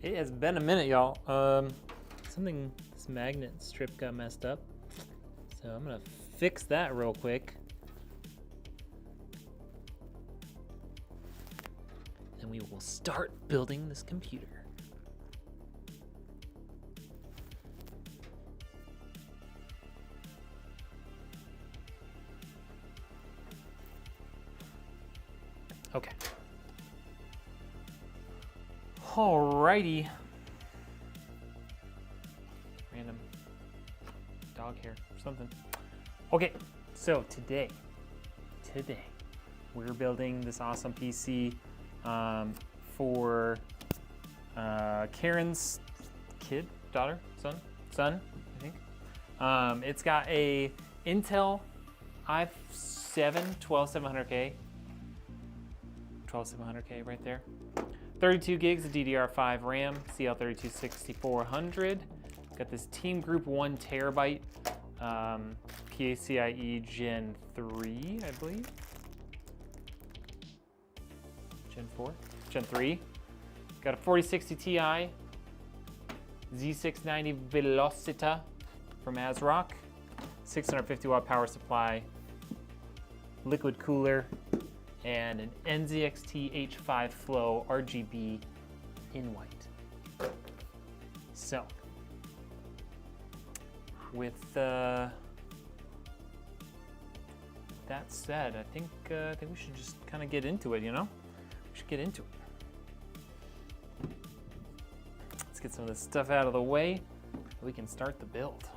It has been a minute, y'all. This magnet strip got messed up. So I'm gonna fix that real quick. And we will start building this computer. Okay. Alrighty. Random dog hair or something. Okay, so today we're building this awesome PC for Karen's kid, daughter, son, I think. It's got a Intel i7 12700K. 12700K right there. 32 gigs of DDR5 RAM, Cl32 6400. Got this TeamGroup 1 terabyte PCIe Gen 3, I believe. Gen 4? Gen 3. Got a 4060 Ti, Z690 Velocita from Asrock, 650 watt power supply, liquid cooler, and an NZXT H5 Flow RGB in white. So, with that said, I think we should just kind of get into it, you know? We should get into it. Let's get some of this stuff out of the way so we can start the build.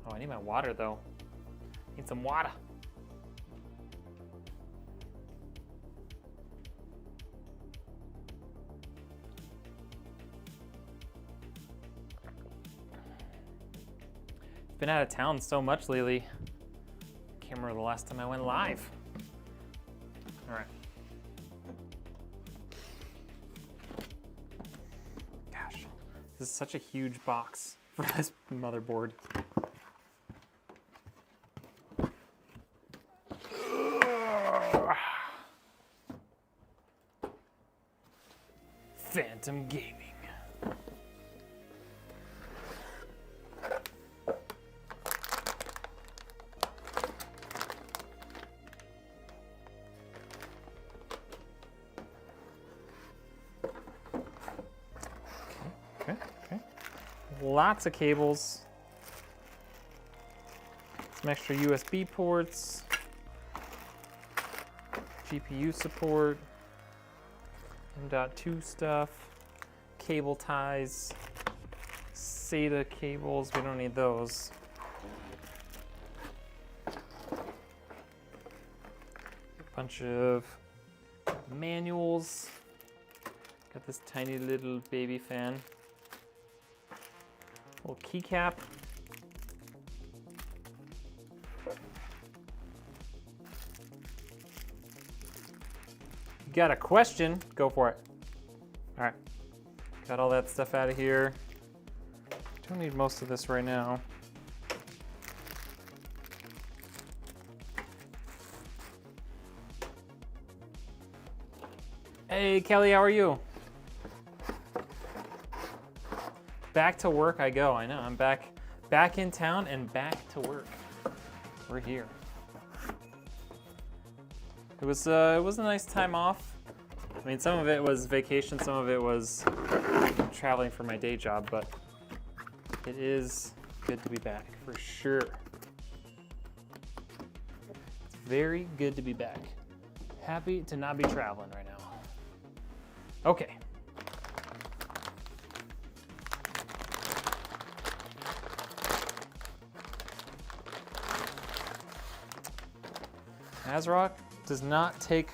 Oh, I need my water though. Need some water. Been out of town so much lately. Can't remember the last time I went live. All right. Gosh, this is such a huge box for this motherboard. Phantom Gaming. Okay. Lots of cables. Some extra USB ports. GPU support. M.2 stuff, cable ties, SATA cables, we don't need those. A bunch of manuals. Got this tiny little baby fan. Little keycap. Got a question? Go for it. All right, got all that stuff out of here. Don't need most of this right now. Hey, Kelly, how are you? Back to work I go. I know, I'm back in town and back to work. We're here. It was a nice time off. I mean, some of it was vacation, some of it was traveling for my day job, but it is good to be back for sure. It's very good to be back. Happy to not be traveling right now. Okay. Asrock does not take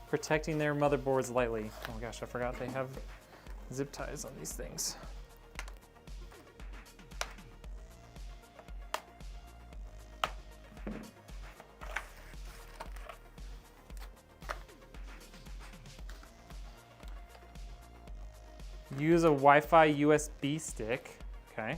protecting their motherboards lightly. Oh my gosh, I forgot they have zip ties on these things. Use a Wi-Fi USB stick, okay.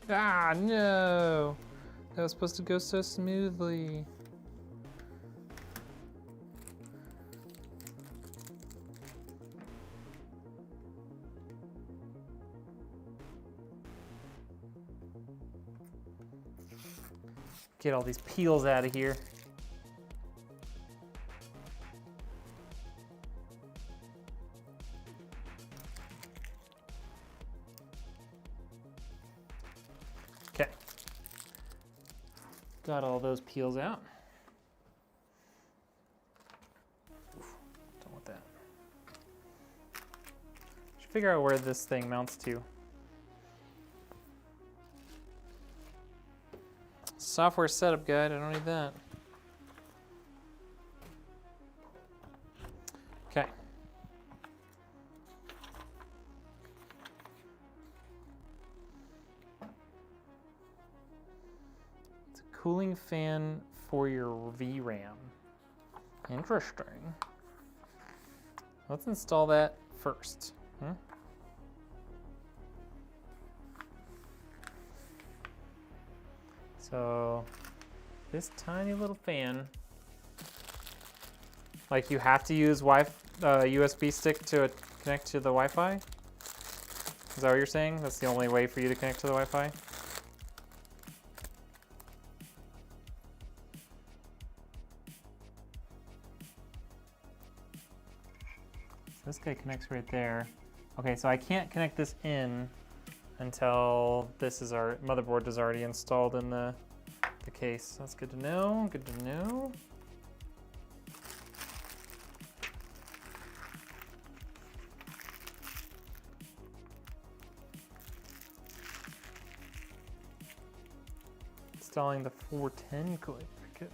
Ah, no! That was supposed to go so smoothly. Get all these peels out of here. Okay. Got all those peels out. Don't want that. Should figure out where this thing mounts to. Software setup guide, I don't need that. Okay. It's a cooling fan for your VRAM. Interesting. Let's install that first. So this tiny little fan, like you have to use USB stick to connect to the Wi-Fi? Is that what you're saying? That's the only way for you to connect to the Wi-Fi? So this guy connects right there. Okay, so I can't connect this in until this is our motherboard is already installed in the case. That's good to know, good to know. Installing the 410 cooling circuit.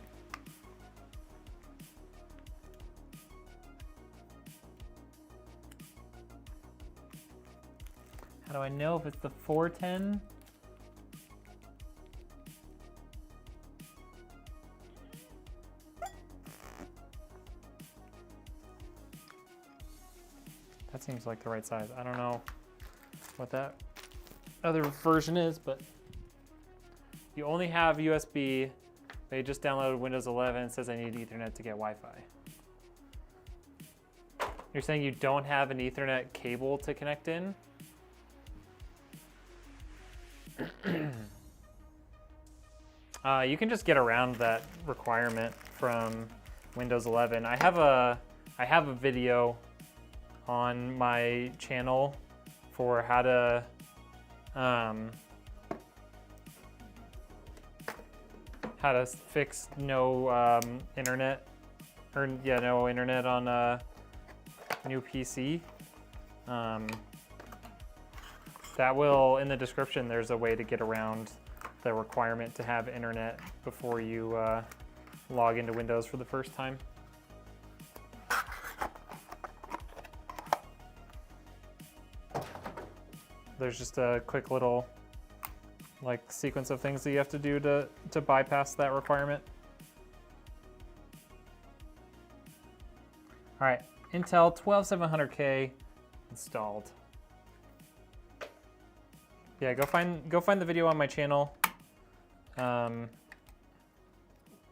How do I know if it's the 410? That seems like the right size. I don't know what that other version is, but you only have USB. They just downloaded Windows 11. It says I need Ethernet to get Wi-Fi. You're saying you don't have an Ethernet cable to connect in? You can just get around that requirement from Windows 11. I have a video on my channel for how to fix no internet, or yeah, no internet on a new PC. That will, in the description, there's a way to get around the requirement to have internet before you log into Windows for the first time. There's just a quick little sequence of things that you have to do to bypass that requirement. All right, Intel 12700K installed. Yeah, go find the video on my channel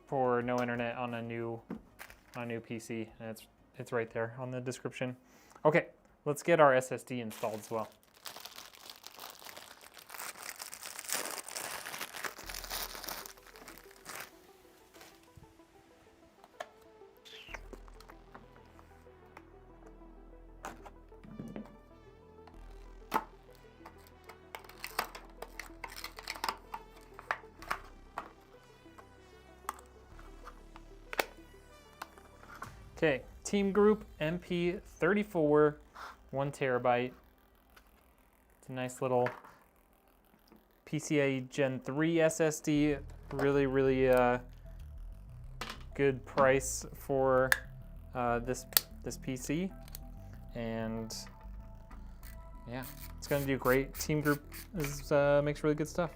for no internet on a new PC. And it's right there on the description. Okay, let's get our SSD installed as well. Okay, TeamGroup MP34, 1 terabyte. It's a nice little PCIe Gen 3 SSD. Really good price for this PC, and yeah, it's gonna do great. TeamGroup makes really good stuff.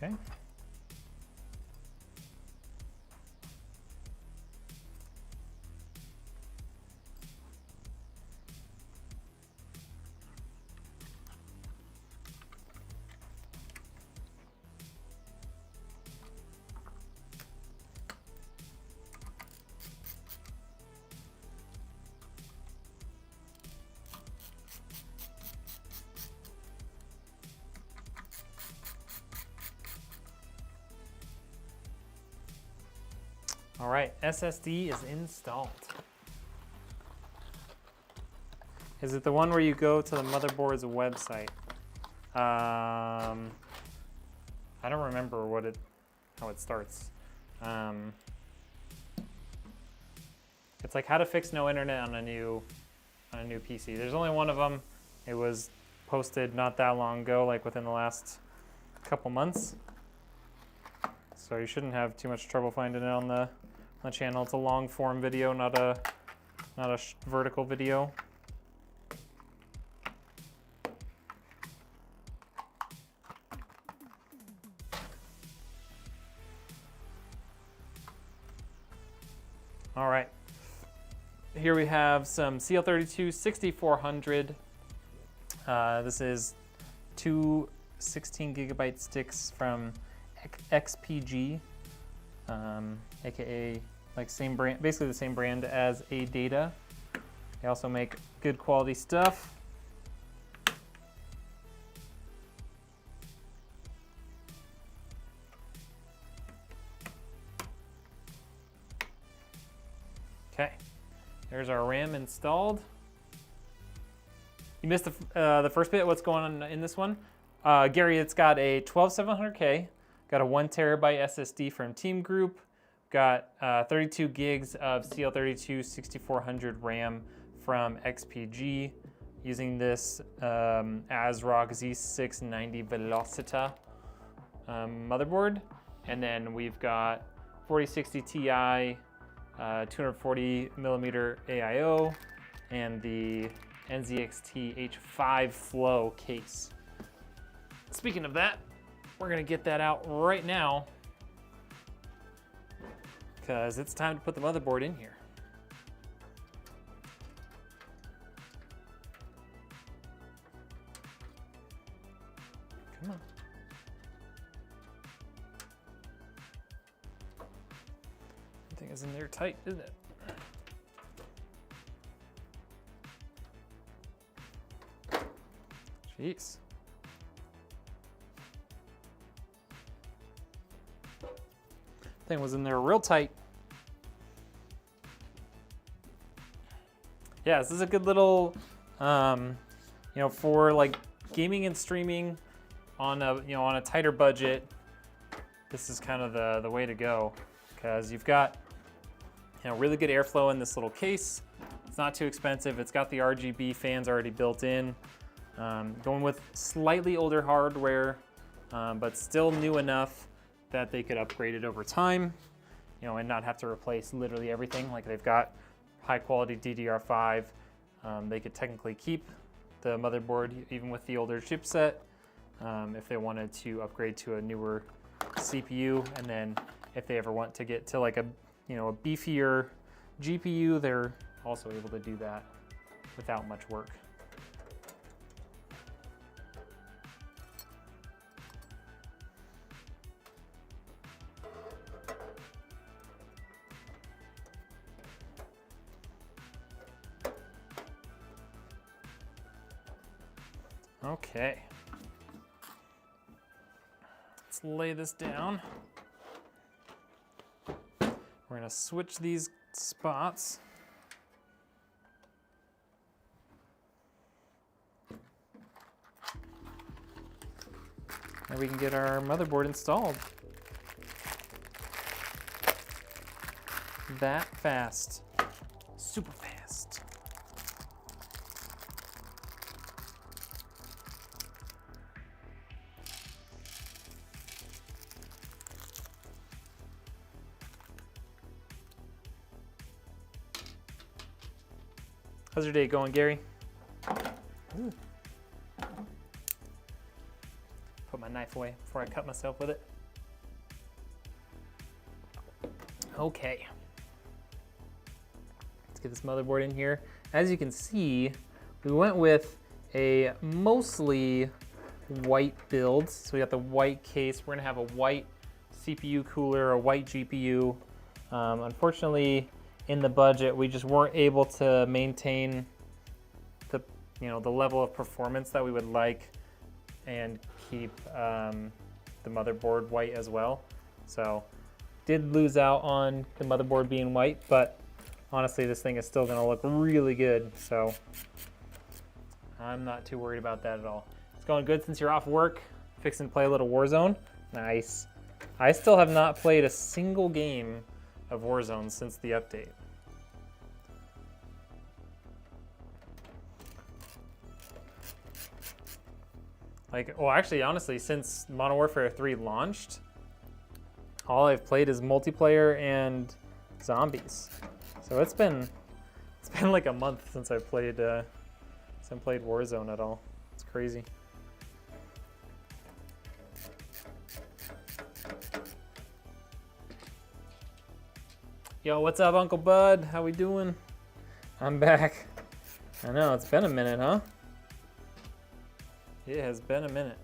Okay. All right, SSD is installed. Is it the one where you go to the motherboard's website? I don't remember how it starts. It's like how to fix no internet on a new PC. There's only one of them. It was posted not that long ago, like within the last couple months. So you shouldn't have too much trouble finding it on the channel. It's a long form video, not a vertical video. All right, here we have some Cl32 6400. This is two 16 gigabyte sticks from XPG, aka like same brand, basically the same brand as AData. They also make good quality stuff. Okay, there's our RAM installed. You missed the first bit. What's going on in this one? Gary, it's got a 12700K, got a 1 terabyte SSD from TeamGroup, got 32 gigs of Cl32 6400 RAM from XPG, using this Asrock Z690 Velocita motherboard. And then we've got 4060 Ti, 240 millimeter AIO, and the NZXT H5 Flow case. Speaking of that, we're gonna get that out right now because it's time to put the motherboard in here. Come on. That thing is in there tight, isn't it? Jeez. Thing was in there real tight. Yeah, this is a good little, for like gaming and streaming on a tighter budget. This is kind of the way to go because you've got really good airflow in this little case. It's not too expensive. It's got the RGB fans already built in. Going with slightly older hardware, but still new enough that they could upgrade it over time, and not have to replace literally everything. Like they've got high quality DDR5. They could technically keep the motherboard even with the older chipset if they wanted to upgrade to a newer CPU. And then if they ever want to get to like a beefier GPU, they're also able to do that without much work. Okay, let's lay this down. We're gonna switch these spots. And we can get our motherboard installed. That fast, super fast. How's your day going, Gary? Ooh. Put my knife parts away before I cut myself with it. Okay. Let's get this motherboard in here. As you can see, we went with a mostly white build. So we got the white case. We're gonna have a white CPU cooler, a white GPU. Unfortunately, in the budget, we just weren't able to maintain the, the level of performance that we would like and keep the motherboard white as well. So did lose out on the motherboard being white, but honestly, this thing is still gonna look really good. So I'm not too worried about that at all. It's going good since you're off work. Fixing to play a little Warzone. Nice. I still have not played a single game of Warzone since the update. Well, actually, honestly, since Modern Warfare 3 launched, all I've played is multiplayer and zombies. So it's been like a month since I played Warzone at all. It's crazy. Yo, what's up, Uncle Bud? How we doing? I'm back. I know, it's been a minute, huh? It has been a minute.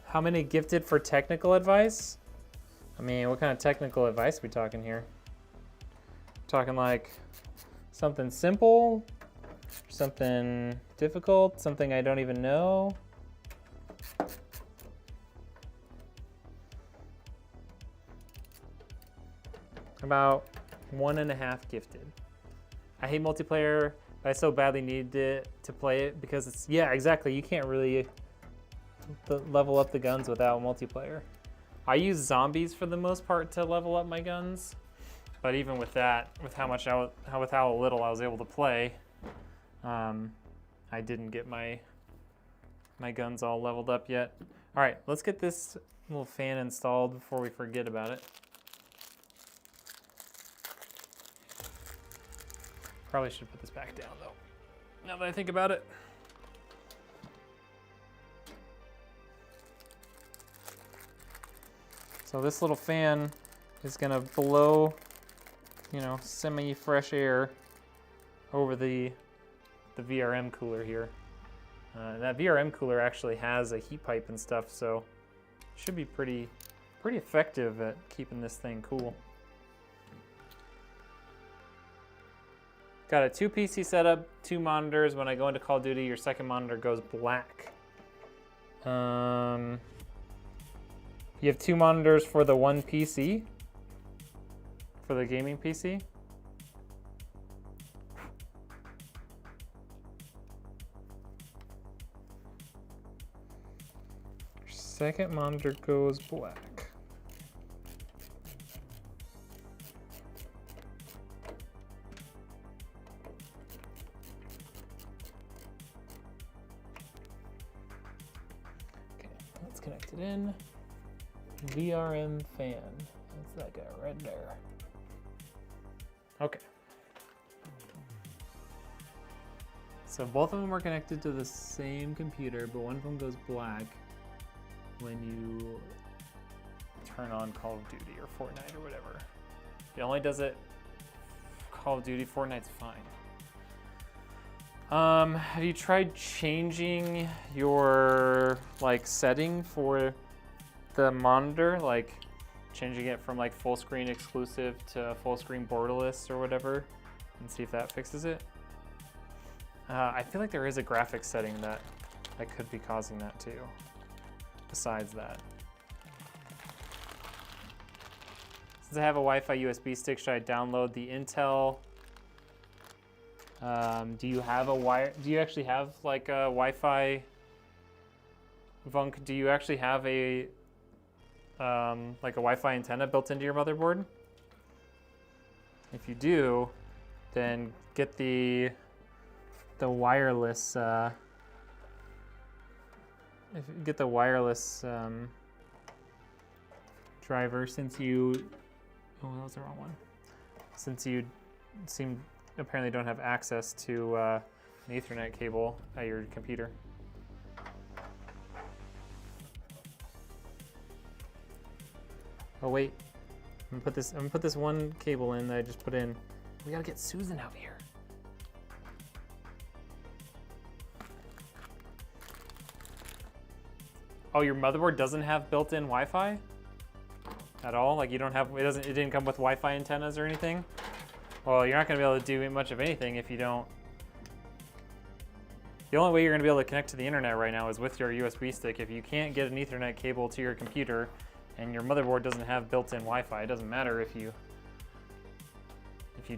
How many gifted for technical advice? I mean, what kind of technical advice are we talking here? Talking like something simple, something difficult, something I don't even know. About 1.5 gifted. I hate multiplayer, but I so badly need it to play it because it's, yeah, exactly. You can't really level up the guns without multiplayer. I use zombies for the most part to level up my guns. But even with that, with how little I was able to play, I didn't get my guns all leveled up yet. All right, let's get this little fan installed before we forget about it. Probably should put this back down though, now that I think about it. So this little fan is gonna blow, semi-fresh air over the VRM cooler here. That VRM cooler actually has a heat pipe and stuff, so it should be pretty effective at keeping this thing cool. Got a 2 PC setup, 2 monitors. When I go into Call of Duty, your second monitor goes black. You have 2 monitors for the 1 PC? For the gaming PC? Your second monitor goes black. Okay, let's connect it in. VRM fan. That's that guy right there. Okay. So both of them are connected to the same computer, but one of them goes black when you turn on Call of Duty or Fortnite or whatever. It only does it Call of Duty. Fortnite's fine. Have you tried changing your setting for the monitor, like changing it from full screen exclusive to full screen borderless or whatever, and see if that fixes it? I feel like there is a graphics setting that could be causing that too, besides that. Since I have a Wi-Fi USB stick, should I download the Intel? Do you have a wire? Do you actually have a Wi-Fi? Vunk, do you actually have a a Wi-Fi antenna built into your motherboard? If you do, then get the wireless if you get the wireless driver, since you, oh, that was the wrong one. Since you apparently don't have access to an Ethernet cable at your computer. Oh wait, I'm gonna put this one cable in that I just put in. We gotta get Susan out here. Oh, your motherboard doesn't have built-in Wi-Fi at all? Like you don't have, it didn't come with Wi-Fi antennas or anything? Well, you're not gonna be able to do much of anything if you don't. The only way you're gonna be able to connect to the internet right now is with your USB stick. If you can't get an Ethernet cable to your computer and your motherboard doesn't have built-in Wi-Fi, it doesn't matter if you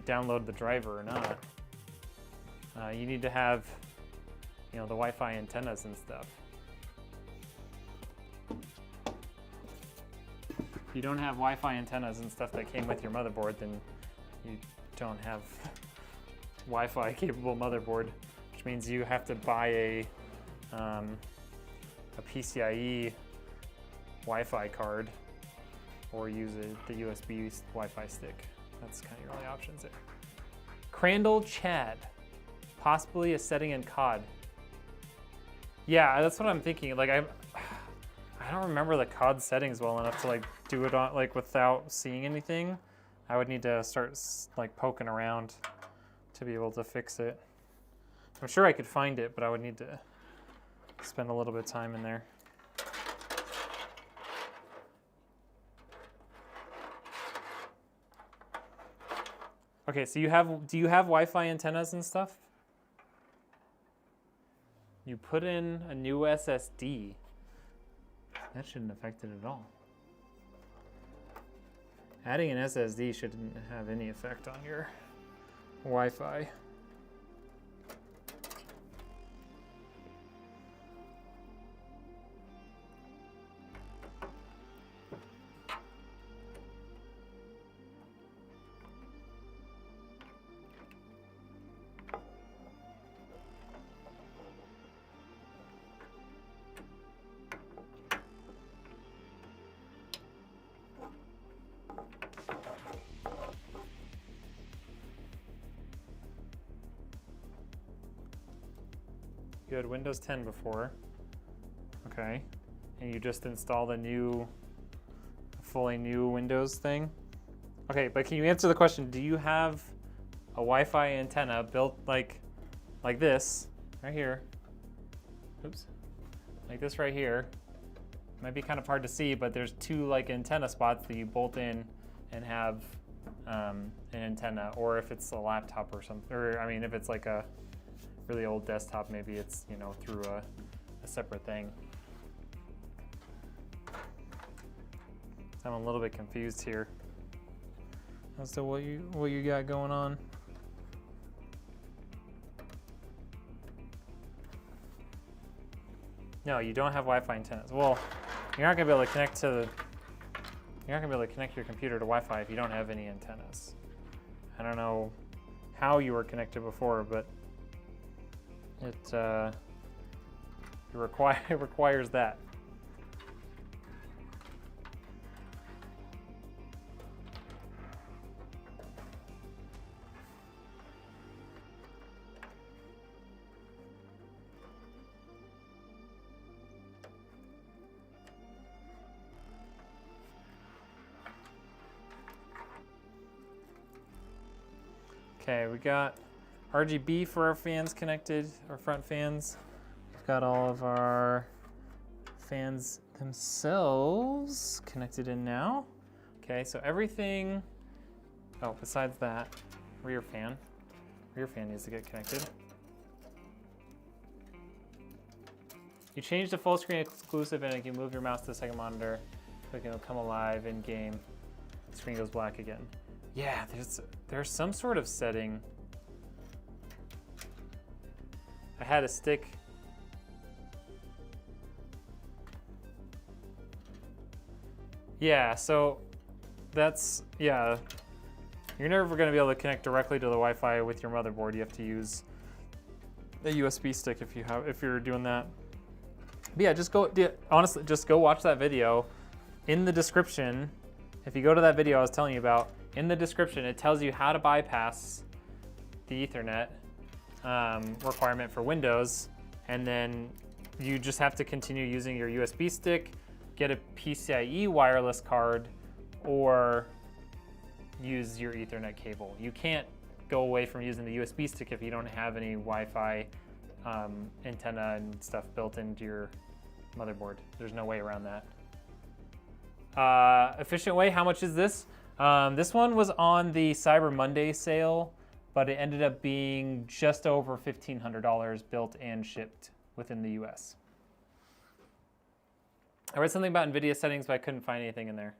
download the driver or not. You need to have, you know, the Wi-Fi antennas and stuff. If you don't have Wi-Fi antennas and stuff that came with your motherboard, then you don't have Wi-Fi capable motherboard, which means you have to buy a PCIe Wi-Fi card or use the USB Wi-Fi stick. That's kind of your only options there. Crandall Chad, possibly a setting in COD. Yeah, that's what I'm thinking. Like I don't remember the COD settings well enough to like do it on like without seeing anything. I would need to start like poking around to be able to fix it. I'm sure I could find it, but I would need to spend a little bit of time in there. Okay, so do you have Wi-Fi antennas and stuff? You put in a new SSD. That shouldn't affect it at all. Adding an SSD shouldn't have any effect on your Wi-Fi. You had Windows 10 before, okay, and you just installed a fully new Windows thing? Okay, but can you answer the question, do you have a Wi-Fi antenna built like this, right here, oops, like this right here? Might be kind of hard to see, but there's two like antenna spots that you bolt in and have an antenna, or if it's a laptop or something, or I mean if it's like a really old desktop, maybe it's, you know, through a separate thing. I'm a little bit confused here as to what you got going on. No, you don't have Wi-Fi antennas. Well, you're not gonna be able to connect your computer to Wi-Fi if you don't have any antennas. I don't know how you were connected before, but it requires that. Okay, we got RGB for our fans connected, our front fans. We've got all of our fans themselves connected in now. Okay, so everything, oh, besides that, rear fan needs to get connected. You change to full screen exclusive and you can move your mouse to the second monitor, so it can come alive in game. The screen goes black again. Yeah, there's some sort of setting. I had a stick. Yeah, so that's, yeah. You're never gonna be able to connect directly to the Wi-Fi with your motherboard. You have to use a USB stick if you're doing that. But yeah, honestly, just go watch that video. In the description, if you go to that video I was telling you about, in the description, it tells you how to bypass the Ethernet requirement for Windows, and then you just have to continue using your USB stick, get a PCIe wireless card, or use your Ethernet cable. You can't go away from using the USB stick if you don't have any Wi-Fi antenna and stuff built into your motherboard. There's no way around that. Efficient way, how much is this? This one was on the Cyber Monday sale, but it ended up being just over $1,500 built and shipped within the US. I read something about NVIDIA settings, but I couldn't find anything in there.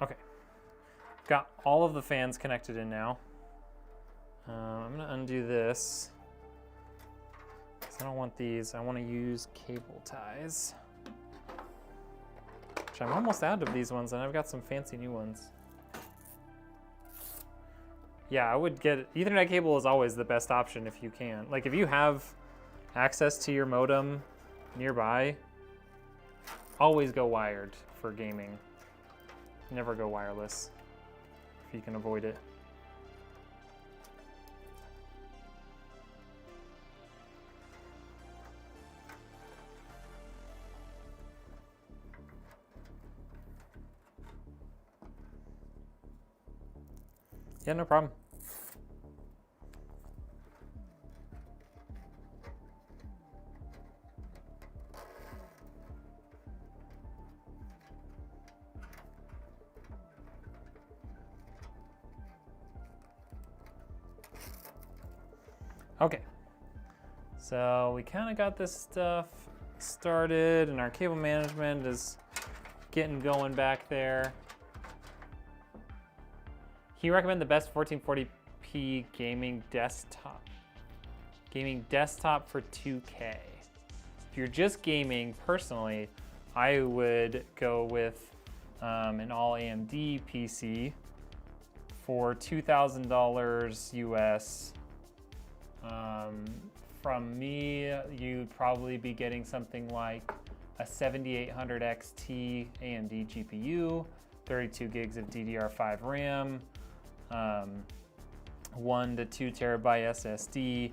Okay, got all of the fans connected in now. I'm gonna undo this, because I don't want these. I wanna use cable ties. Which I'm almost out of these ones, and I've got some fancy new ones. Yeah, I would get, Ethernet cable is always the best option if you can. Like if you have access to your modem nearby, always go wired for gaming. Never go wireless if you can avoid it. Yeah, no problem. Okay, so we kind of got this stuff started and our cable management is getting going back there. Can you recommend the best 1440p gaming desktop? Gaming desktop for 2K. If you're just gaming, personally, I would go with an all AMD PC for $2,000 US. From me, you'd probably be getting something like a 7800 XT AMD GPU, 32 gigs of DDR5 RAM, 1 to 2 terabyte SSD,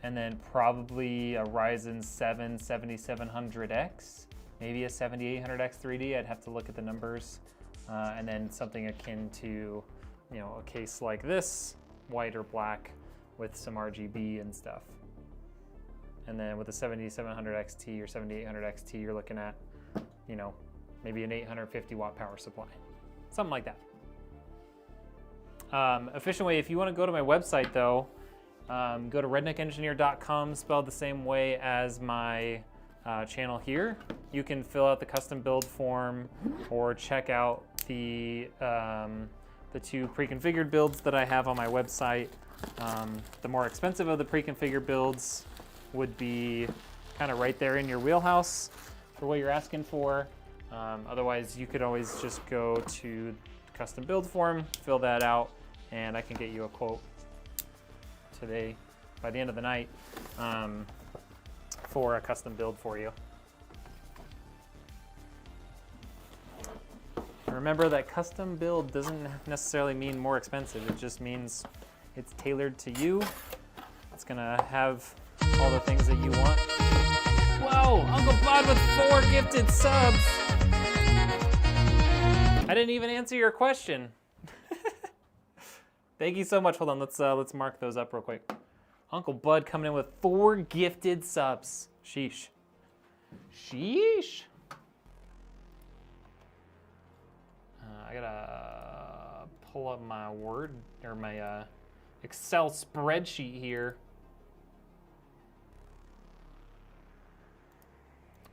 and then probably a Ryzen 7 7700X, maybe a 7800X 3D. I'd have to look at the numbers, and then something akin to, a case like this, white or black, with some RGB and stuff. And then with a 7700 XT or 7800 XT, you're looking at, maybe an 850 watt power supply, something like that. Efficient way, if you want to go to my website though, go to rednekengineer.com, spelled the same way as my channel here. You can fill out the custom build form or check out the 2 pre-configured builds that I have on my website. The more expensive of the pre-configured builds would be kind of right there in your wheelhouse for what you're asking for. Otherwise, you could always just go to custom build form, fill that out, and I can get you a quote today by the end of the night for a custom build for you. Remember that custom build doesn't necessarily mean more expensive. It just means it's tailored to you. It's gonna have all the things that you want. Whoa, Uncle Bud with 4 gifted subs. I didn't even answer your question. Thank you so much. Hold on, let's mark those up real quick. Uncle Bud coming in with 4 gifted subs. Sheesh. Sheesh. I gotta pull up my Word or my Excel spreadsheet here.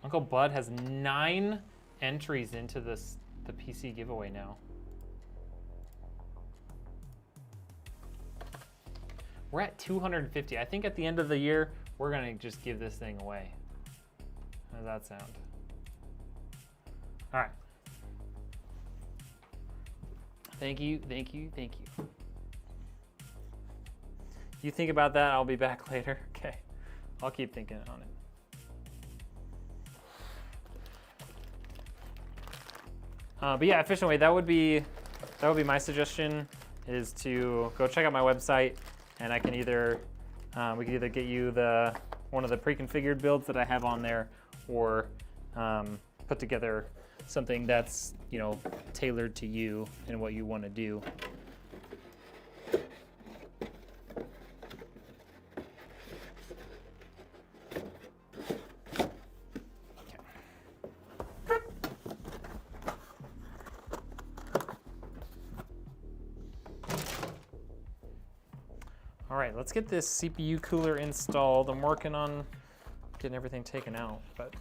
Uncle Bud has 9 entries into the PC giveaway now. We're at 250. I think at the end of the year, we're gonna just give this thing away. How does that sound? All right. Thank you, thank you, thank you. You think about that, I'll be back later. Okay, I'll keep thinking on it. But yeah, efficient way, that would be my suggestion, is to go check out my website, and I can either, we can either get you one of the pre-configured builds that I have on there, or put together something that's, you know, tailored to you and what you want to do. All right, let's get this CPU cooler installed. I'm working on getting everything taken out, but.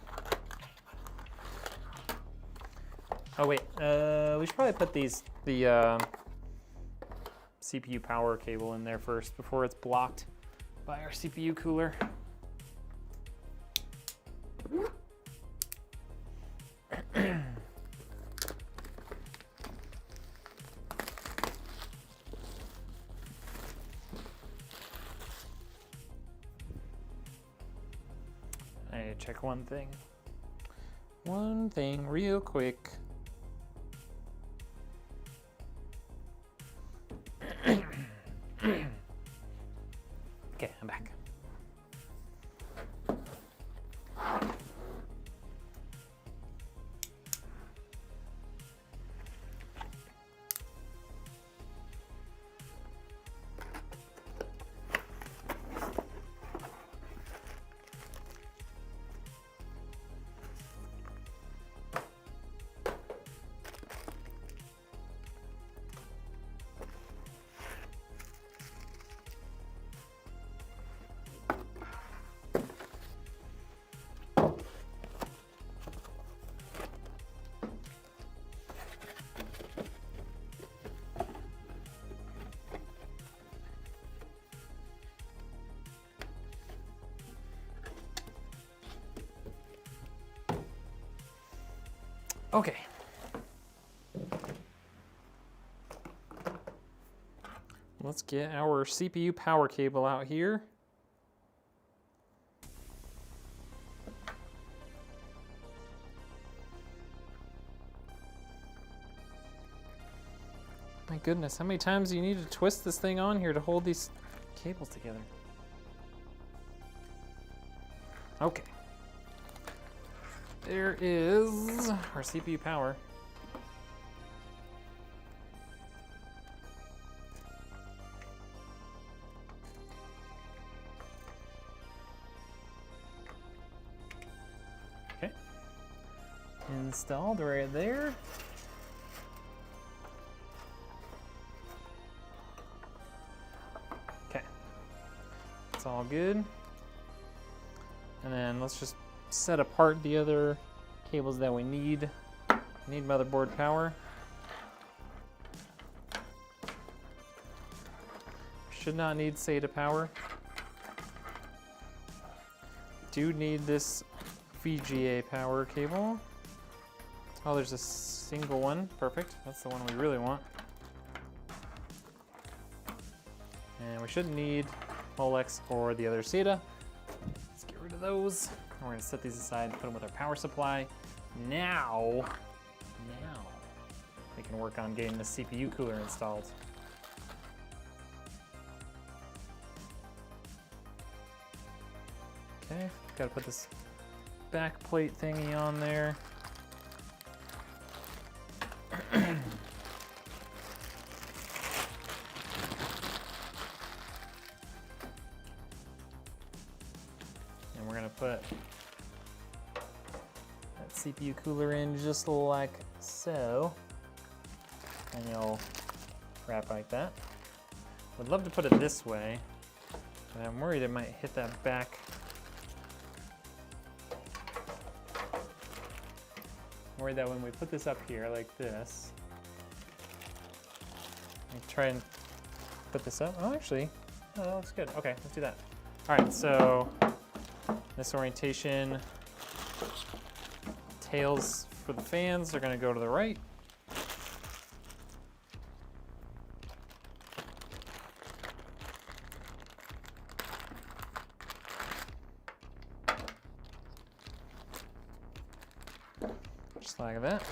Oh wait, we should probably put the CPU power cable in there first before it's blocked by our CPU cooler. I need to check one thing. One thing real quick. Okay, I'm back. Okay. Let's get our CPU power cable out here. My goodness, how many times do you need to twist this thing on here to hold these cables together? Okay. There is our CPU power. Okay. Installed right there. Okay. It's all good. And then let's just set apart the other cables that we need. We need motherboard power. Should not need SATA power. Do need this VGA power cable. Oh, there's a single one. Perfect. That's the one we really want. And we shouldn't need Molex or the other SATA. Let's get rid of those. We're gonna set these aside, put them with our power supply. Now we can work on getting the CPU cooler installed. Okay, gotta put this back plate thingy on there. And we're gonna put that CPU cooler in just like so. And you'll wrap like that. Would love to put it this way, but I'm worried it might hit that back. I'm worried that when we put this up here like this, I try and put this up. Oh, actually, oh, that looks good. Okay, let's do that. All right, so this orientation, tails for the fans are gonna go to the right. Just like that.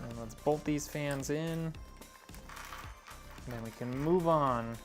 And let's bolt these fans in. And then we can move on.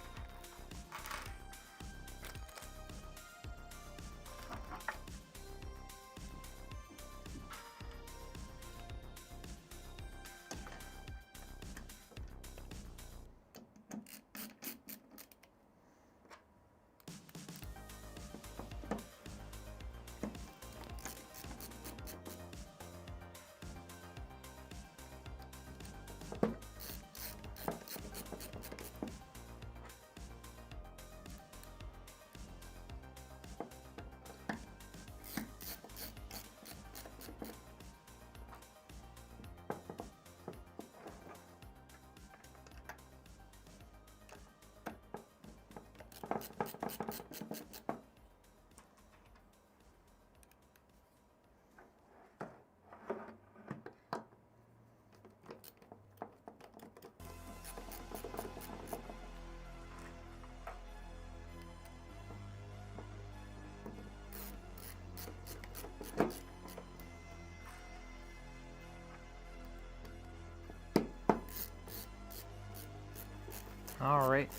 All right,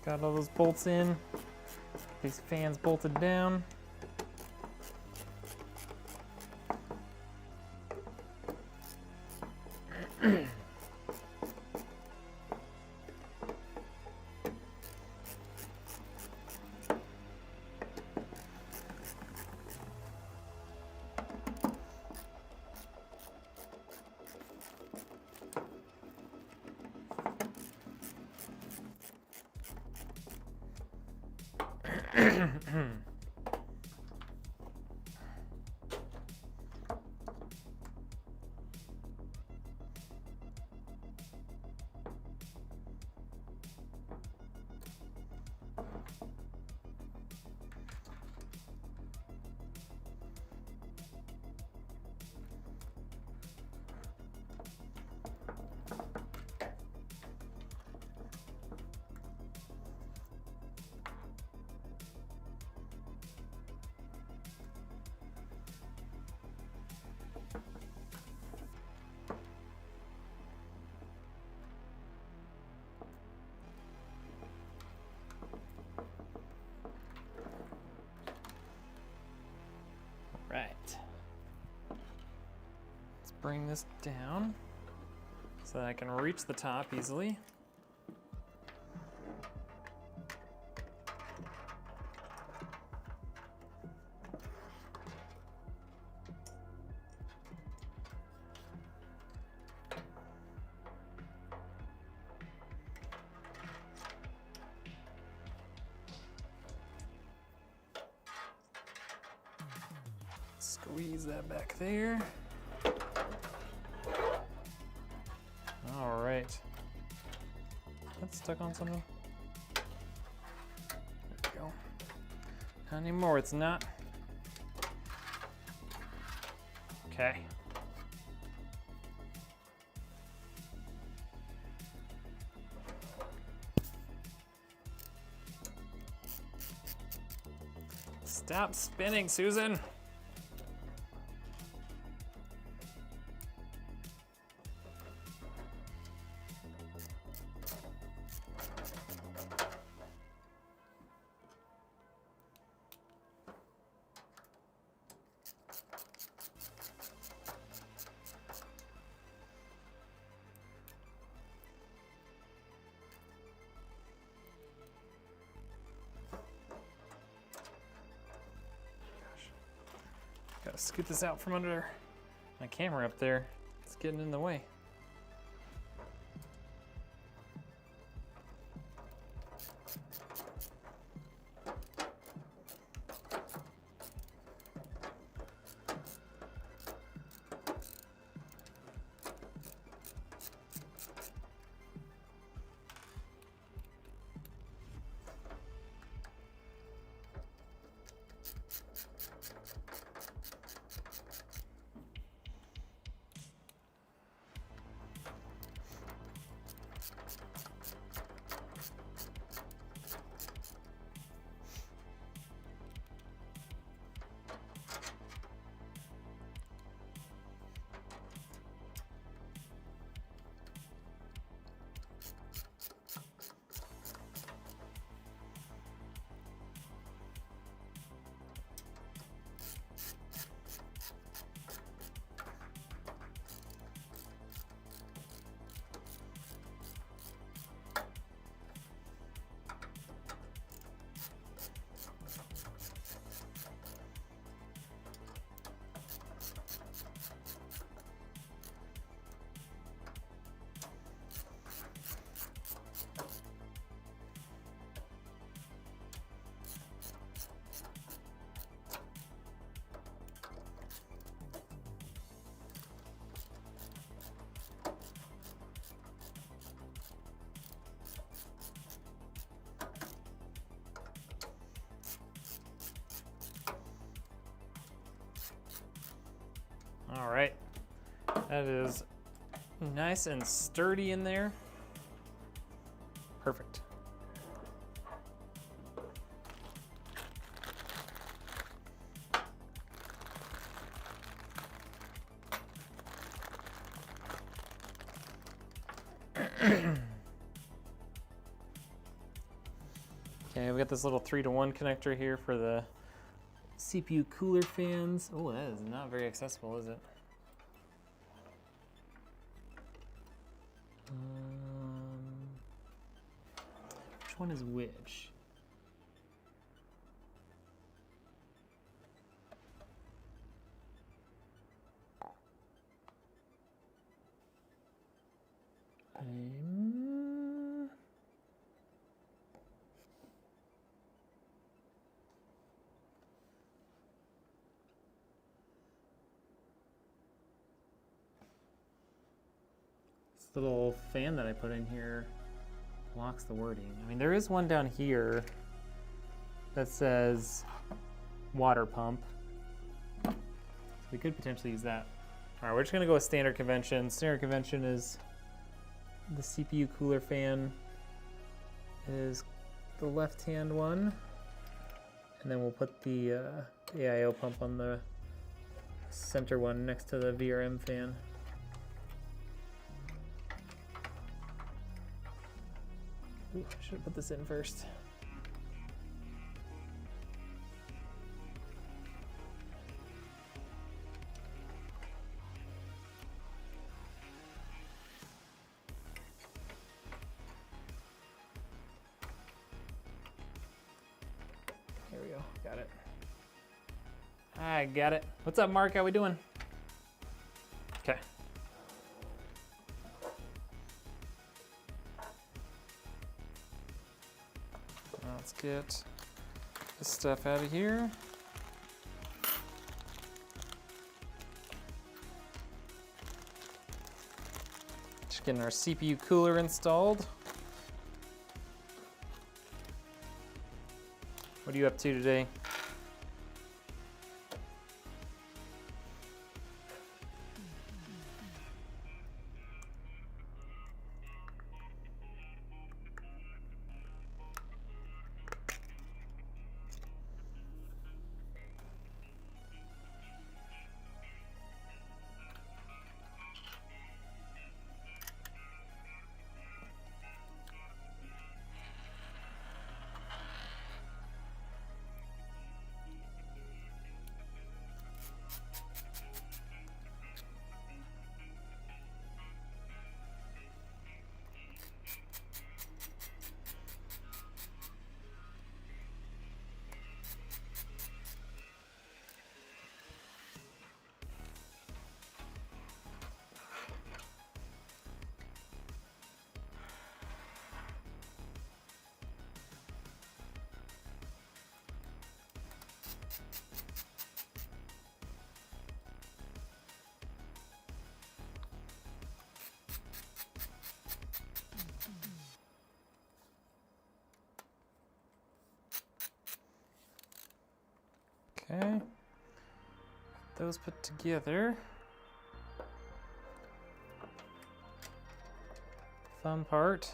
got all those bolts in, these fans bolted down. Right. Let's bring this down so that I can reach the top easily. Squeeze that back there. All right. That's stuck on something. There we go. Not anymore, it's not. Okay. Stop spinning, Susan. Gotta scoot this out from under my camera up there. It's getting in the way. That is nice and sturdy in there. Perfect. Okay, we got this little 3-to-1 connector here for the CPU cooler fans. Oh, that is not very accessible, is it? Which one is which? This little fan that I put in here blocks the wording. I mean, there is one down here that says water pump. So we could potentially use that. All right, we're just gonna go with standard convention. Standard convention is the CPU cooler fan is the left-hand one. And then we'll put the AIO pump on the center one next to the VRM fan. Ooh, I should have put this in first. There we go, got it. I got it. What's up, Mark? How we doing? Okay. Let's get this stuff out of here. Just getting our CPU cooler installed. What are you up to today? Okay, got those put together. Fun part,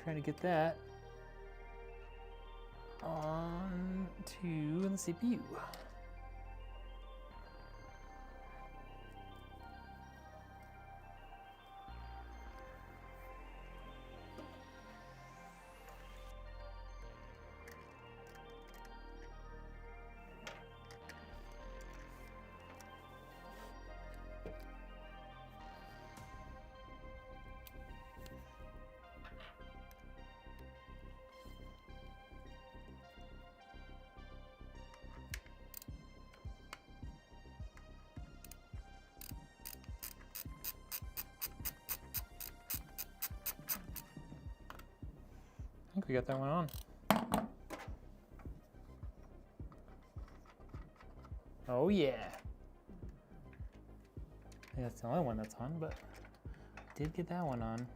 trying to get that on to the CPU. I think we got that one on. Oh yeah. I think that's the only one that's on, but I did get that one on.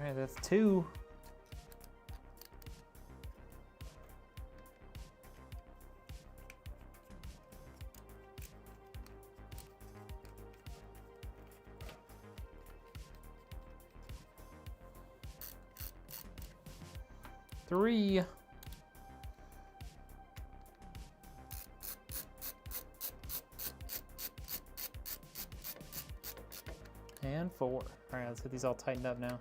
All right, that's 2. Three. And 4. All right, let's get these all tightened up now.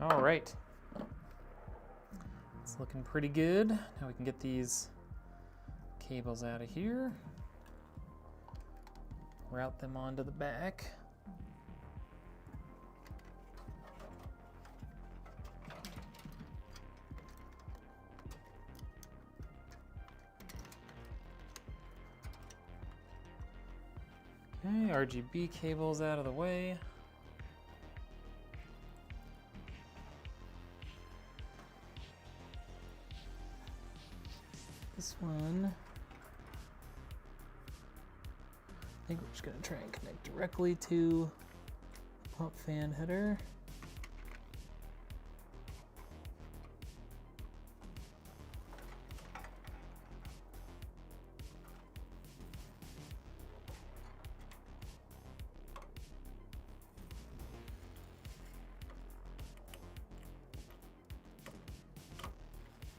All right. It's looking pretty good. Now we can get these cables out of here. Route them onto the back. Okay, RGB cables out of the way. This one, I think we're just gonna try and connect directly to pump fan header.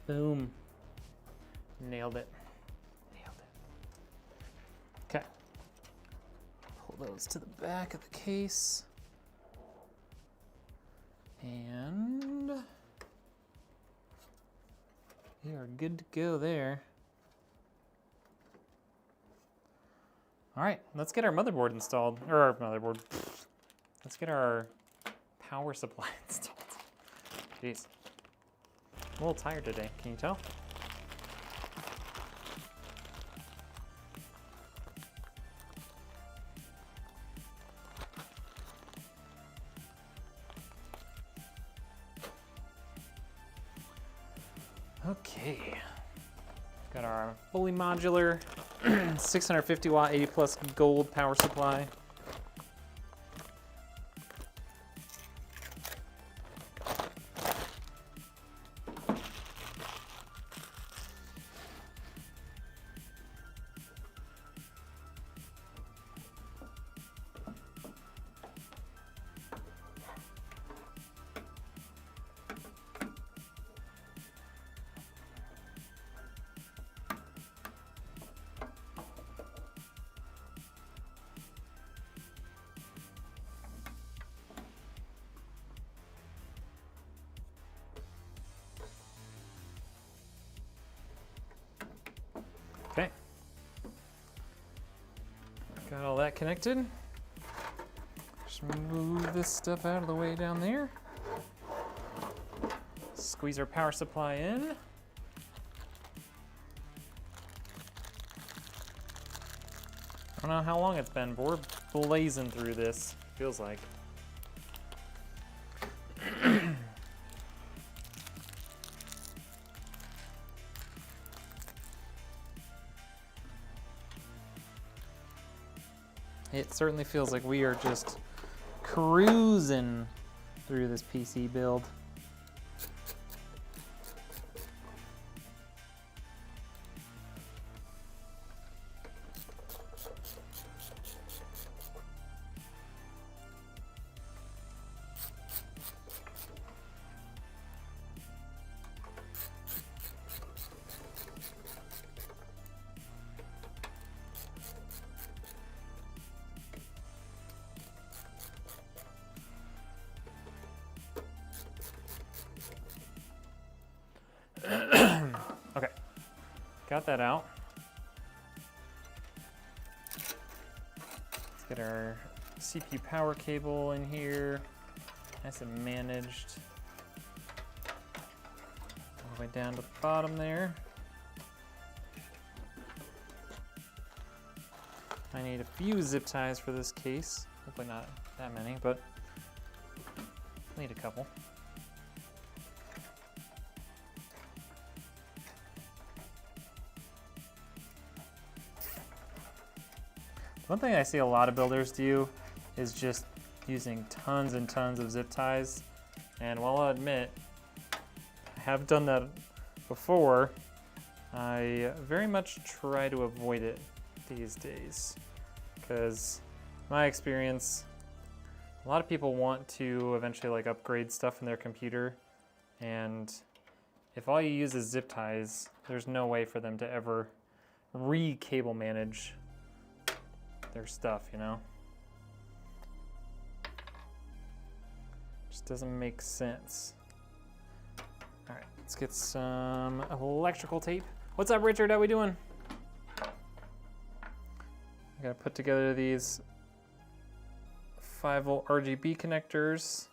Boom. Nailed it. Nailed it. Okay. Pull those to the back of the case. And we are good to go there. All right, let's get our motherboard installed, or our motherboard. Let's get our power supply installed. Jeez. I'm a little tired today, can you tell? Okay, got our fully modular 650 watt 80 plus gold power supply. Okay, got all that connected. Just move this stuff out of the way down there. Squeeze our power supply in. I don't know how long it's been, but we're blazing through this, feels like. It certainly feels like we are just cruising through this PC build. Okay, got that out. Let's get our CPU power cable in here, nice and managed. All the way down to the bottom there. I need a few zip ties for this case. Hopefully not that many, but I need a couple. One thing I see a lot of builders do is just using tons and tons of zip ties. And while I'll admit, I have done that before, I very much try to avoid it these days. Because my experience, a lot of people want to eventually like upgrade stuff in their computer. And if all you use is zip ties, there's no way for them to ever re-cable manage their stuff, you know? Just doesn't make sense. All right, let's get some electrical tape. What's up, Richard? How we doing? I gotta put together these 5-volt RGB connectors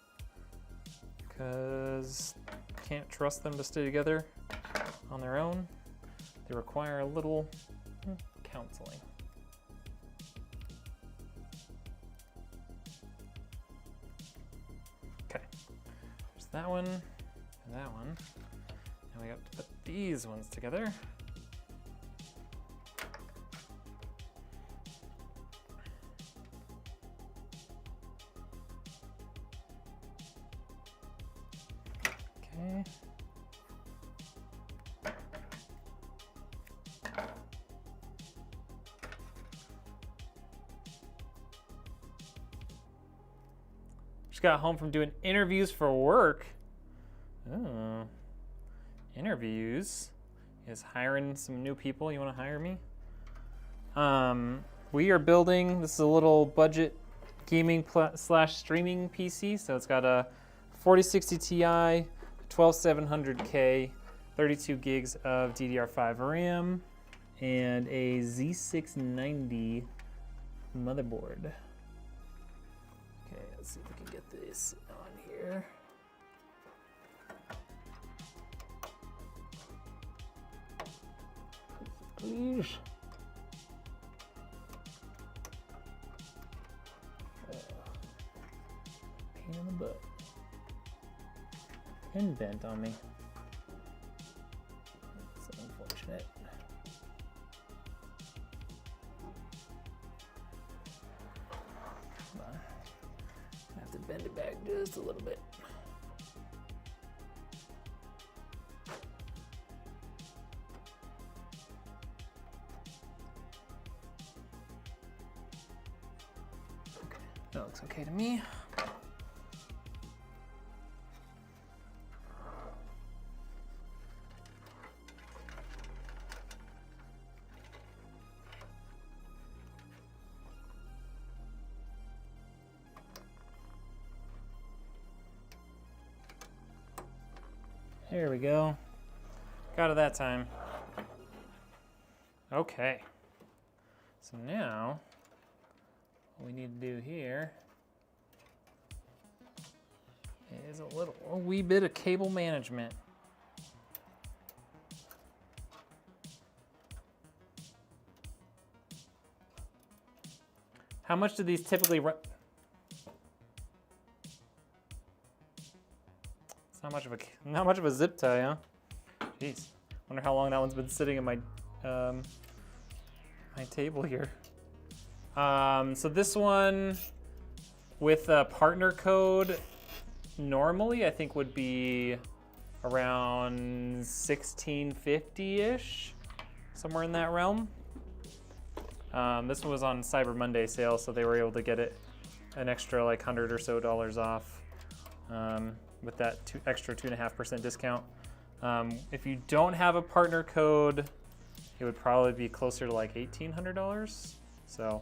because can't trust them to stay together on their own. They require a little counseling. Okay, there's that one and that one. Now we have to put these ones together. Okay. Just got home from doing interviews for work. Oh, interviews. You guys hiring some new people? You want to hire me? We are building, this is a little budget gaming slash streaming PC. So it's got a 4060 Ti, 12700K, 32 gigs of DDR5 RAM, and a Z690 motherboard. Okay, let's see if we can get this on here. Please. Pain in the butt. Pin bent on me. That's unfortunate. Come on. I have to bend it back just a little bit. Okay, that looks okay to me. There we go. Got it that time. Okay. So now, what we need to do here is a wee bit of cable management. How much do these typically run? Not much of a zip tie, huh? Jeez, wonder how long that one's been sitting in my my table here. So this one with a partner code normally I think would be around $16.50-ish, somewhere in that realm. This one was on Cyber Monday sale, so they were able to get it an extra like $100 or so off. With that extra 2.5% discount. If you don't have a partner code, it would probably be closer to like $1,800. So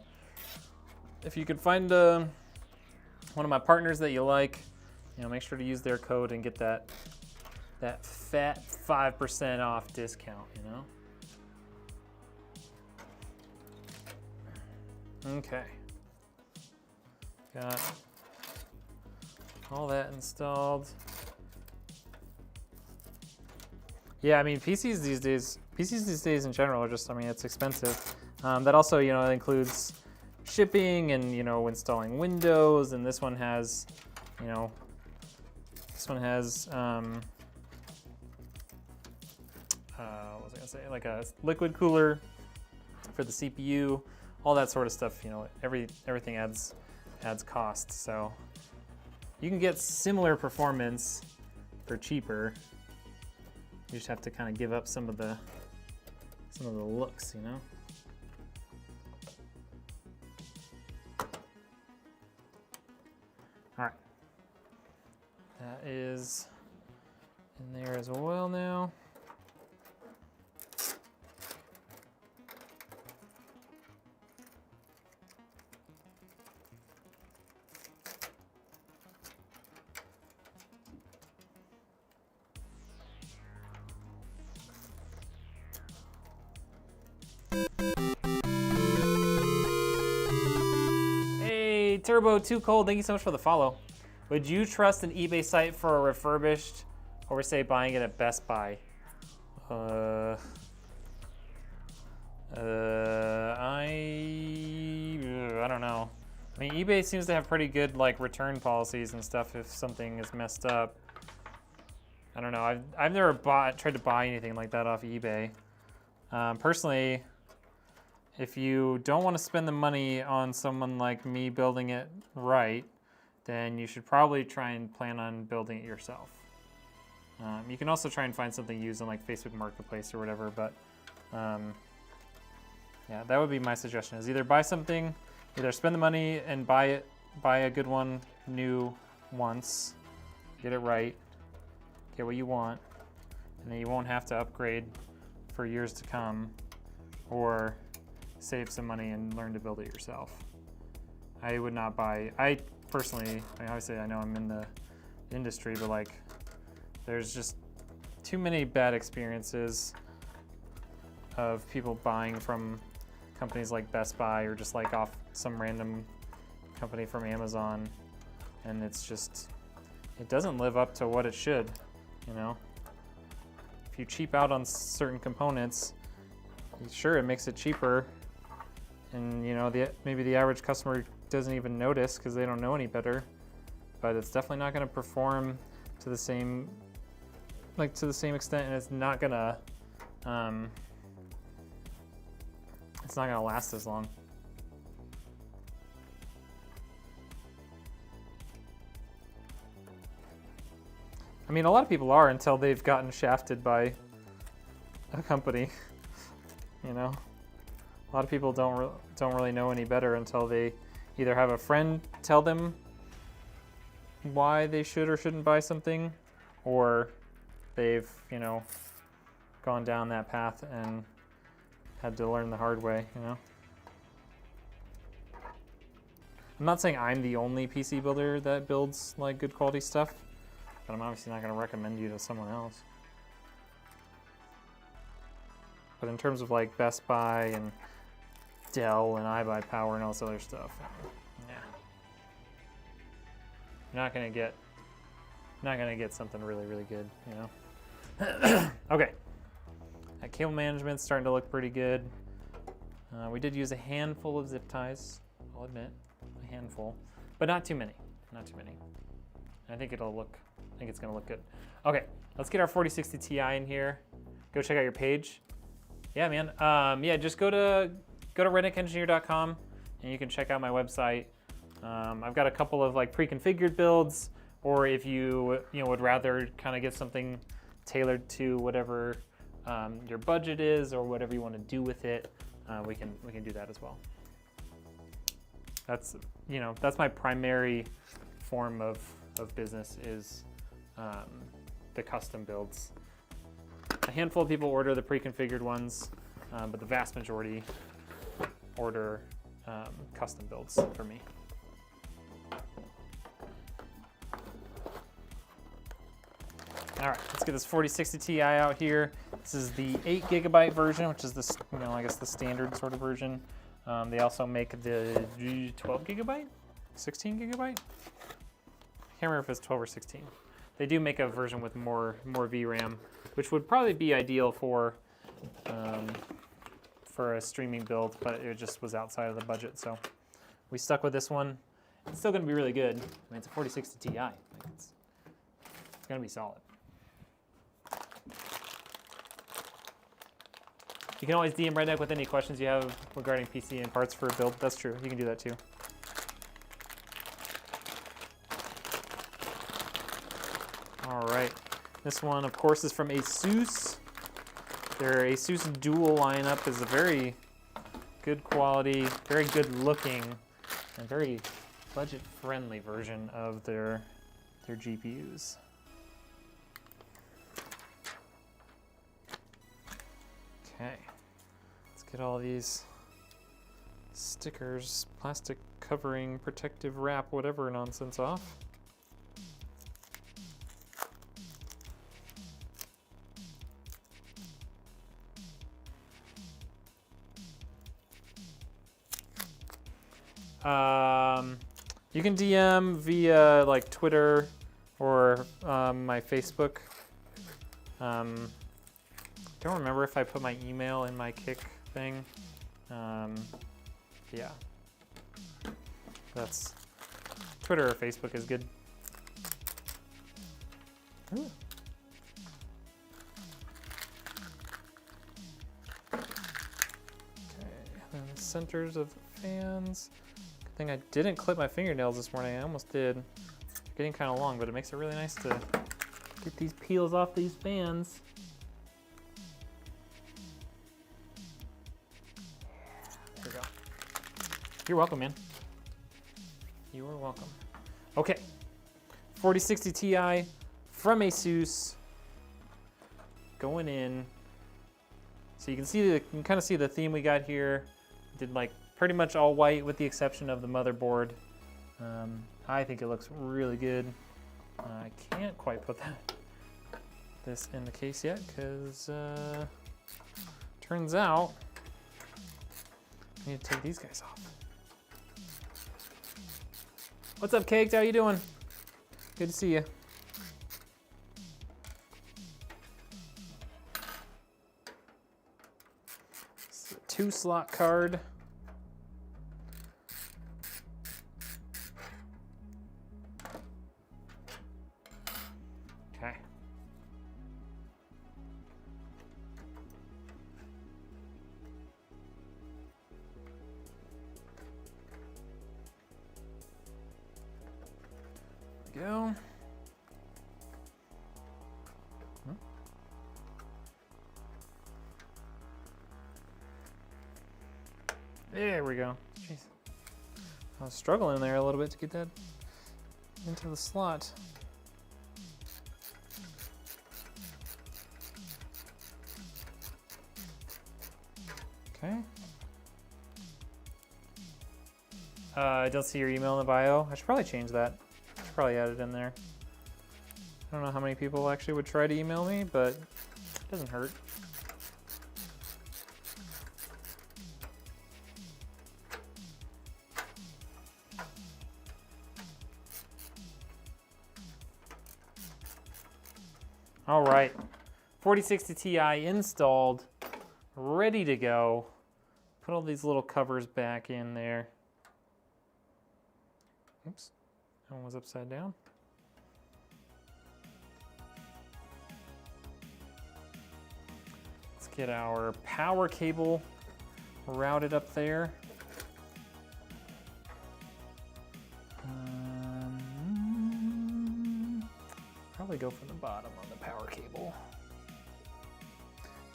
if you could find one of my partners that you like, you know, make sure to use their code and get that fat 5% off discount, you know? Okay. Got all that installed. Yeah, I mean, PCs these days in general are just, I mean, it's expensive. That also, you know, includes shipping and, you know, installing Windows. And this one has, you know, what was I gonna say? Like a liquid cooler for the CPU, all that sort of stuff. You know, everything adds cost. So you can get similar performance for cheaper. You just have to kind of give up some of the looks, you know. All right, that is in there as well now. Turbo Too Cold, thank you so much for the follow. Would you trust an eBay site for a refurbished over, say, buying it at Best Buy? I don't know. I mean, eBay seems to have pretty good like return policies and stuff if something is messed up. I don't know. I've never tried to buy anything like that off eBay. Personally, if you don't want to spend the money on someone like me building it right, then you should probably try and plan on building it yourself. You can also try and find something used on like Facebook Marketplace or whatever, but yeah, that would be my suggestion, is either buy something, either spend the money and buy a good one new once, get it right, get what you want, and then you won't have to upgrade for years to come, or save some money and learn to build it yourself. I would not buy, I personally, I mean, obviously I know I'm in the industry, but like there's just too many bad experiences of people buying from companies like Best Buy or just like off some random company from Amazon, and it's just, it doesn't live up to what it should, you know? If you cheap out on certain components, sure, it makes it cheaper, and you know, maybe the average customer doesn't even notice because they don't know any better, but it's definitely not going to perform to the same extent, and it's not gonna last as long. I mean, a lot of people are until they've gotten shafted by a company. You know, a lot of people don't really know any better until they either have a friend tell them why they should or shouldn't buy something, or they've, you know, gone down that path and had to learn the hard way, you know. I'm not saying I'm the only PC builder that builds like good quality stuff, but I'm obviously not going to recommend you to someone else. But in terms of like Best Buy and Dell and iBuyPower and all this other stuff, yeah, you're not gonna get something really, really good, you know. Okay, that cable management's starting to look pretty good. We did use a handful of zip ties, I'll admit, a handful, but not too many, not too many. I think it's gonna look good. Okay, let's get our 4060 Ti in here. Go check out your page. Yeah, man. Yeah, just go to rednekengineer.com and you can check out my website. I've got a couple of like pre-configured builds, or if you would rather kind of get something tailored to whatever your budget is or whatever you want to do with it, we can do that as well. That's my primary form of business is the custom builds. A handful of people order the pre-configured ones, but the vast majority order custom builds for me. All right, let's get this 4060 Ti out here. This is the 8GB version, which is this, I guess the standard sort of version. They also make the 12GB, 16GB. I can't remember if it's 12 or 16. They do make a version with more VRAM, which would probably be ideal for a streaming build, but it just was outside of the budget. So we stuck with this one. It's still gonna be really good. I mean, it's a 4060 Ti. Like it's gonna be solid. You can always DM Rednek with any questions you have regarding PC and parts for a build. That's true, you can do that too. All right, this one, of course, is from Asus. Their Asus Dual lineup is a very good quality, very good looking, and very budget-friendly version of their GPUs. Okay, let's get all these stickers, plastic covering, protective wrap, whatever nonsense off. You can DM via like Twitter or my Facebook. Don't remember if I put my email in my Kick thing. Yeah, that's Twitter or Facebook is good. Ooh. Okay, then the centers of the fans. Good thing I didn't clip my fingernails this morning. I almost did. They're getting kind of long, but it makes it really nice to get these peels off these fans. There we go. You're welcome, man. You are welcome. Okay, 4060 Ti from Asus going in. So you can see you can kind of see the theme we got here. Did like pretty much all white with the exception of the motherboard. I think it looks really good. I can't quite put this in the case yet because turns out I need to take these guys off. What's up, Caked? How you doing? Good to see you. It's a 2-slot card. Okay. Go. There we go. Jeez. I was struggling there a little bit to get that into the slot. Okay. I don't see your email in the bio. I should probably change that. Probably add it in there. I don't know how many people actually would try to email me, but it doesn't hurt. All right, 4060 Ti installed, ready to go. Put all these little covers back in there. Oops. That one was upside down. Let's get our power cable routed up there. Probably go from the bottom on the power cable.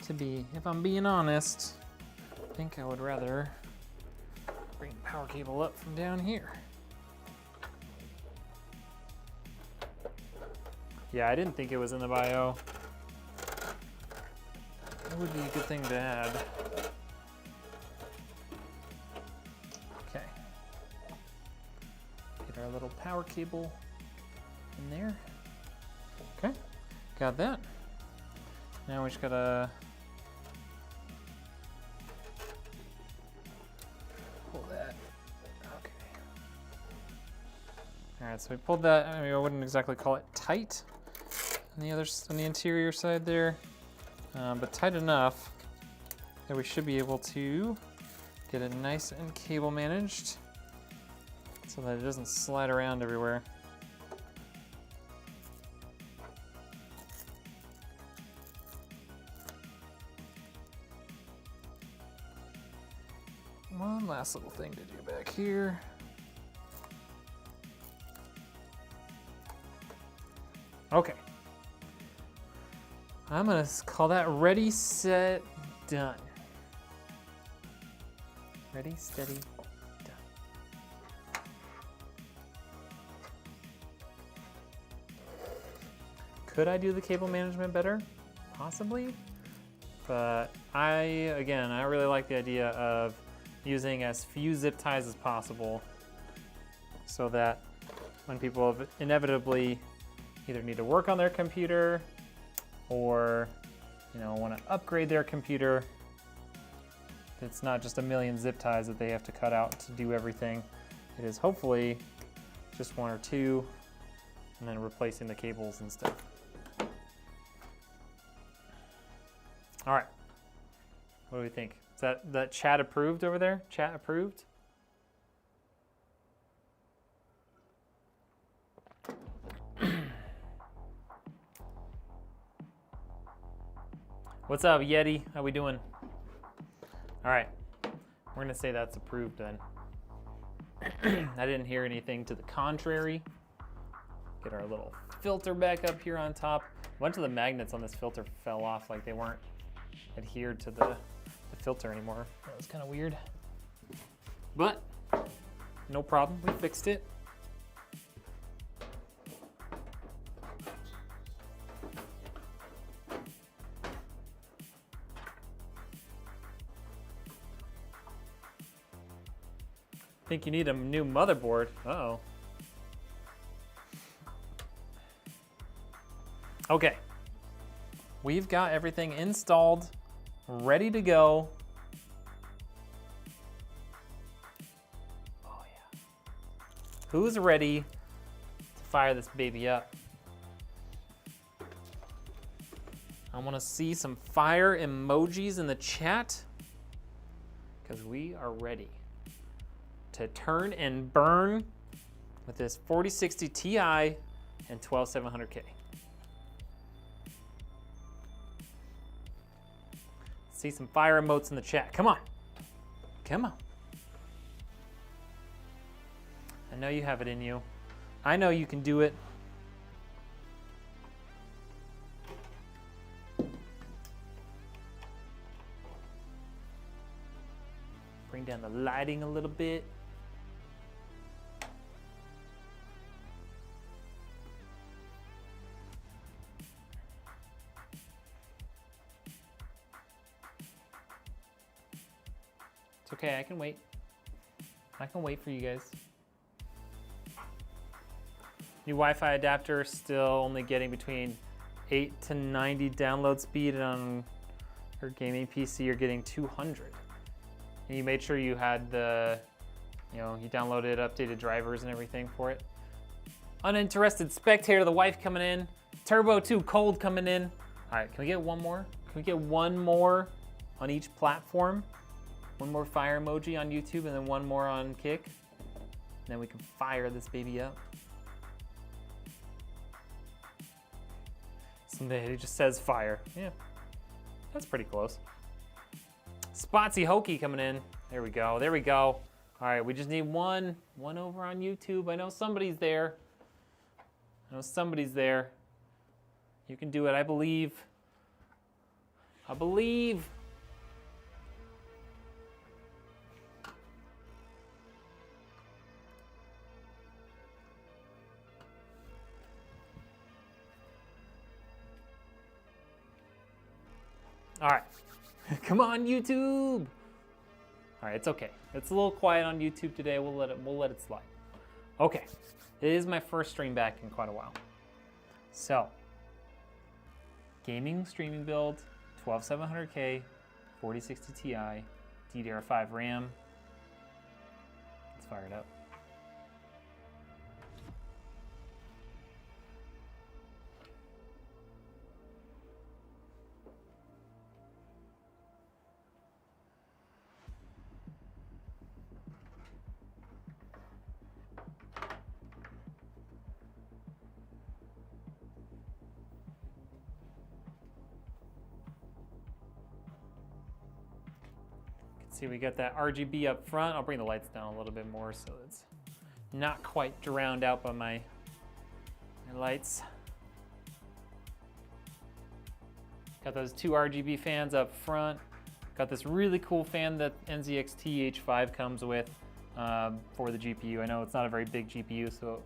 If I'm being honest, I think I would rather bring the power cable up from down here. Yeah, I didn't think it was in the bio. That would be a good thing to add. Okay. Get our little power cable in there. Okay, got that. Now we just gotta pull that. Okay. All right, so we pulled that. I mean, I wouldn't exactly call it tight on the interior side there, but tight enough that we should be able to get it nice and cable managed. so that it doesn't slide around everywhere. One last little thing to do back here. Okay. I'm gonna call that ready, set, done. Ready, steady, done. Could I do the cable management better? Possibly. But I really like the idea of using as few zip ties as possible so that when people inevitably either need to work on their computer or want to upgrade their computer, it's not just a million zip ties that they have to cut out to do everything. It is hopefully just one or two and then replacing the cables and stuff. All right, what do we think? Is that chat approved over there? Chat approved? What's up, Yeti? How we doing? All right, we're gonna say that's approved then. I didn't hear anything to the contrary. Get our little filter back up here on top. A bunch of the magnets on this filter fell off, like they weren't adhered to the filter anymore. That was kind of weird. But no problem, we fixed it. Think you need a new motherboard? Uh-oh. Okay. We've got everything installed, ready to go. Oh yeah. Who's ready to fire this baby up? I want to see some fire emojis in the chat because we are ready to turn and burn with this 4060 Ti and 12700K. See some fire emotes in the chat. Come on. Come on. I know you have it in you. I know you can do it. Bring down the lighting a little bit. It's okay, I can wait. I can wait for you guys. New Wi-Fi adapter, still only getting between 8 to 90 download speed, and on your gaming PC you're getting 200. And you made sure you had the, you downloaded updated drivers and everything for it. Uninterested spectator, the wife coming in. Turbo 2 cold coming in. All right, can we get one more? Can we get one more on each platform? One more fire emoji on YouTube and then one more on Kick. And then we can fire this baby up. Somebody just says fire. Yeah, that's pretty close. Spotsy Hokey coming in. There we go, there we go. All right, we just need one over on YouTube. I know somebody's there. I know somebody's there. You can do it, I believe. I believe. All right, come on YouTube. All right, it's okay. It's a little quiet on YouTube today. We'll let it slide. Okay, it is my first stream back in quite a while. So, gaming streaming build, 12700K, 4060 Ti, DDR5 RAM. Let's fire it up. See, we got that RGB up front. I'll bring the lights down a little bit more so it's not quite drowned out by my lights. Got those two RGB fans up front. Got this really cool fan that NZXT H5 comes with for the GPU. I know it's not a very big GPU, so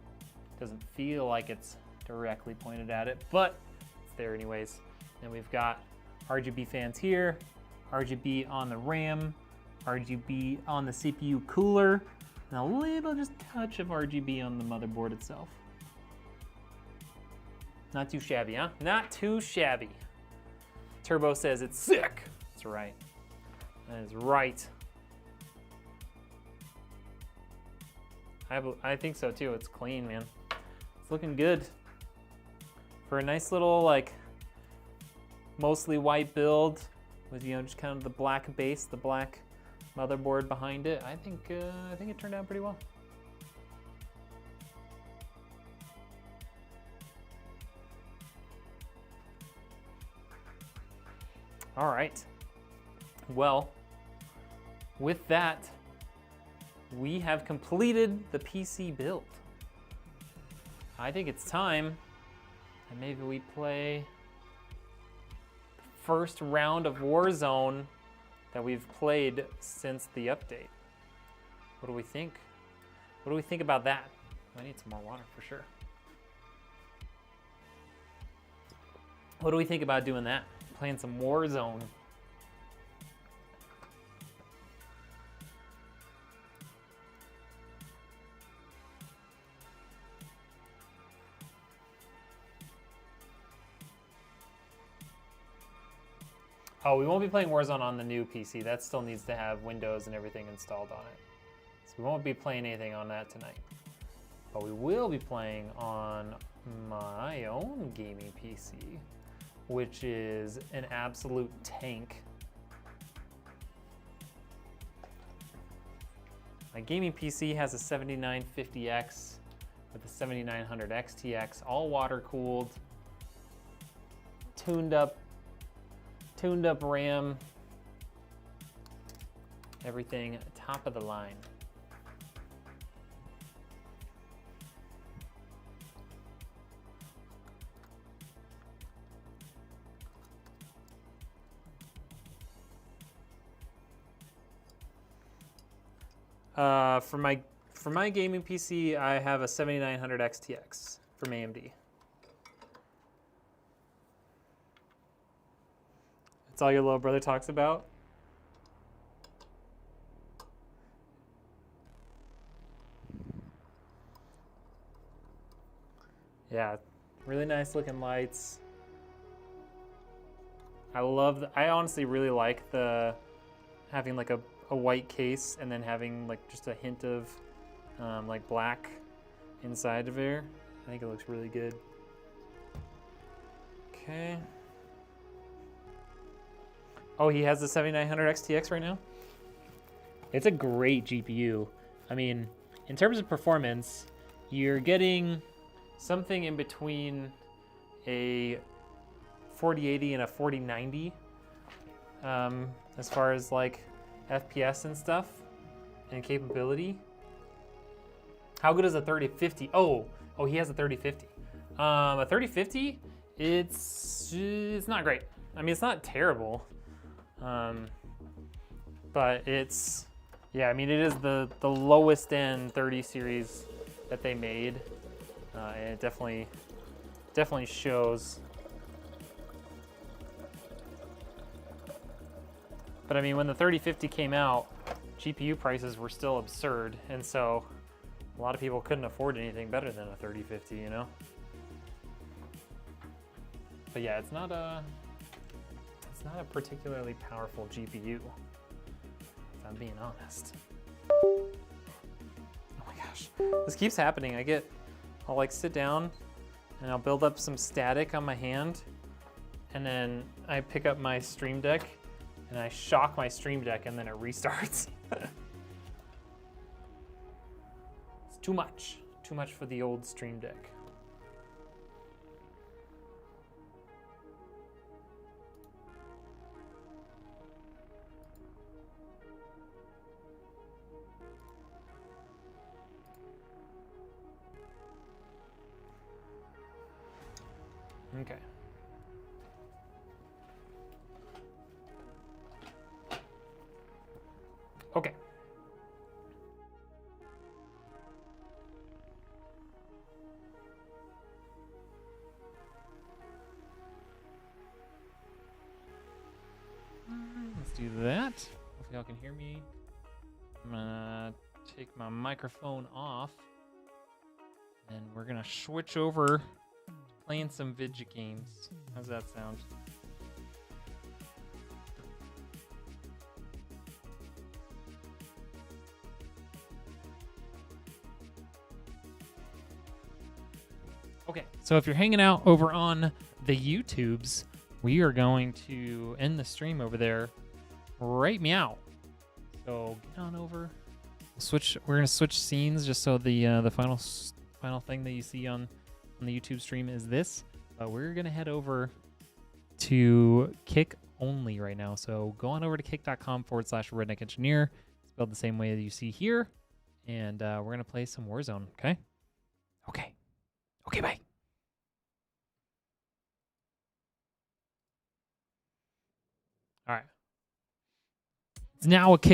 it doesn't feel like it's directly pointed at it, but it's there anyways. And we've got RGB fans here, RGB on the RAM, RGB on the CPU cooler, and a little just touch of RGB on the motherboard itself. Not too shabby, huh? Not too shabby. Turbo says it's sick. That's right. That is right. I think so too. It's clean, man. It's looking good. For a nice little, like, mostly white build with, you know, just kind of the black base, the black motherboard behind it, I think it turned out pretty well. All right. Well, with that, we have completed the PC build. I think it's time that maybe we play the first round of Warzone that we've played since the update. What do we think? What do we think about that? I need some more water for sure. What do we think about doing that? Playing some Warzone. Oh, we won't be playing Warzone on the new PC. That still needs to have Windows and everything installed on it. So we won't be playing anything on that tonight. But we will be playing on my own gaming PC, which is an absolute tank. My gaming PC has a 7950X with a 7900 XTX, all water cooled, tuned up RAM, everything top of the line. For my gaming PC, I have a 7900 XTX from AMD. That's all your little brother talks about? Yeah, really nice looking lights. I honestly really like having like a white case and then having like just a hint of like black inside of there. I think it looks really good. Okay. Oh, he has the 7900 XTX right now? It's a great GPU. I mean, in terms of performance, you're getting something in between a 4080 and a 4090 as far as like FPS and stuff and capability. How good is a 3050? Oh, he has a 3050. A 3050, it's not great. I mean, it's not terrible. But it's, yeah, I mean, it is the lowest end 30 series that they made. And it definitely shows. But I mean, when the 3050 came out, GPU prices were still absurd. And so a lot of people couldn't afford anything better than a 3050, you know? But yeah, it's not a particularly powerful GPU, if I'm being honest. Oh my gosh, this keeps happening. I'll like sit down and I'll build up some static on my hand, and then I pick up my Stream Deck and I shock my Stream Deck and then it restarts. It's too much for the old Stream Deck. Okay. Okay. Let's do that. Hopefully y'all can hear me. I'm gonna take my microphone off, and we're gonna switch over to playing some VGA games. How's that sound? Okay, so if you're hanging out over on the YouTubes, we are going to end the stream over there right meow. So get on over. We're gonna switch scenes just so the final thing that you see on the YouTube stream is this. But we're gonna head over to Kick only right now. So go on over to kick.com/Rednek Engineer, spelled the same way that you see here, and we're gonna play some Warzone. Okay. Okay. Okay. Bye. All right. It's now a Kick.